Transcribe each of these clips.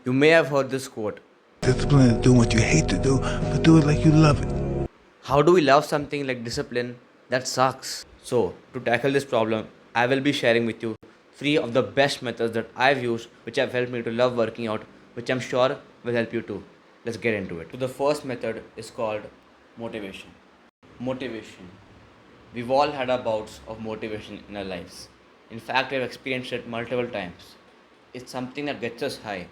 You may have heard this quote. Discipline is doing what you hate to do, but do it like you love it. How do we love something like discipline that sucks? So, to tackle this problem, I will be sharing with you three of the best methods that I've used which have helped me to love working out, which I'm sure will help you too. Let's get into it. So, the first method is called motivation. Motivation. We've all had our bouts of motivation in our lives. In fact, we've experienced it multiple times. It's something that gets us high,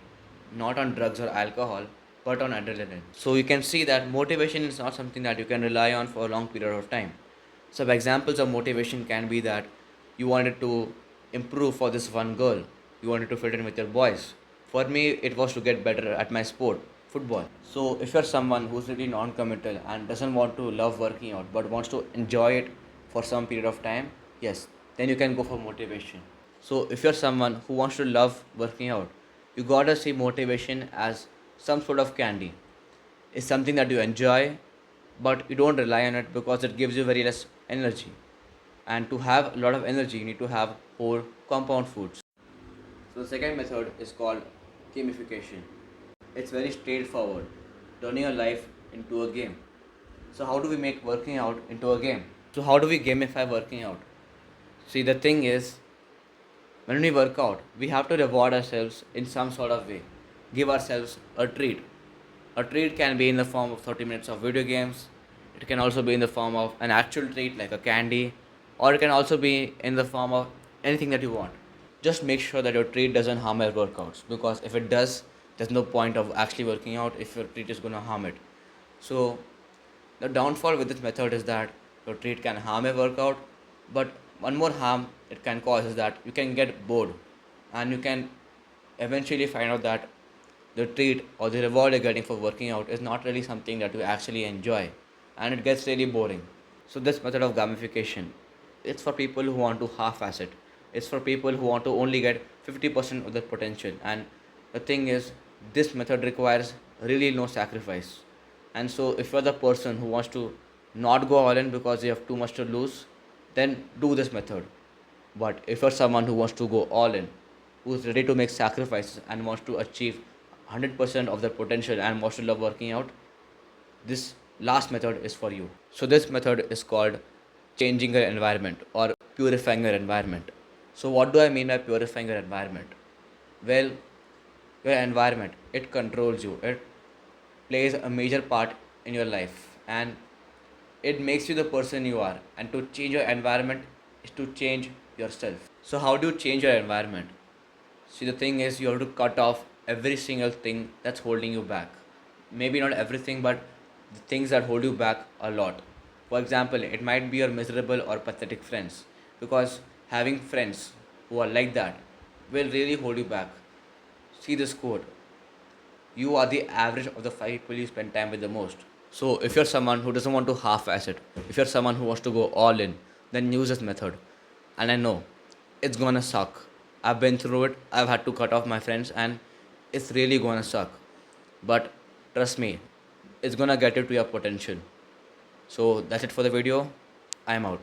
not on drugs or alcohol, but on adrenaline. So you can see that motivation is not something that you can rely on for a long period of time. Some examples of motivation can be that you wanted to improve for this one girl, you wanted to fit in with your boys. For me, it was to get better at my sport, football. So if you're someone who's really non-committal and doesn't want to love working out but wants to enjoy it for some period of time, yes, then you can go for motivation. So if you're someone who wants to love working out, you gotta see motivation as some sort of candy. It's something that you enjoy, but you don't rely on it because it gives you very less energy. And to have a lot of energy, you need to have whole compound foods. So the second method is called gamification. It's very straightforward, turning your life into a game. So how do we make working out into a game? So how do we gamify working out? See, the thing is, when we work out, we have to reward ourselves in some sort of way. Give ourselves a treat. A treat can be in the form of 30 minutes of video games. It can also be in the form of an actual treat like a candy, or it can also be in the form of anything that you want. Just make sure that your treat doesn't harm your workouts, because if it does, there's no point of actually working out if your treat is going to harm it. So the downfall with this method is that your treat can harm a workout, but one more harm it can cause is that you can get bored, and you can eventually find out that the treat or the reward you're getting for working out is not really something that you actually enjoy, and it gets really boring. So this method of gamification, it's for people who want to half-ass it. It's for people who want to only get 50% of their potential. And the thing is, this method requires really no sacrifice. And so if you're the person who wants to not go all in because you have too much to lose, then do this method. But if you're someone who wants to go all in, who's ready to make sacrifices and wants to achieve 100% of their potential and wants to love working out, this last method is for you. So this method is called changing your environment or purifying your environment. So what do I mean by purifying your environment? Well, your environment, it controls you. It plays a major part in your life, and it makes you the person you are. And to change your environment is to change yourself. So how do you change your environment? See, the thing is, you have to cut off every single thing that's holding you back. Maybe not everything, but the things that hold you back a lot. For example, it might be your miserable or pathetic friends, because having friends who are like that will really hold you back. See this quote: you are the average of the five people you spend time with the most. So, if you're someone who doesn't want to half ass it, if you're someone who wants to go all in, then use this method. And I know it's gonna suck. I've been through it, I've had to cut off my friends, and it's really gonna suck. But trust me, it's gonna get you to your potential. So, that's it for the video. I'm out.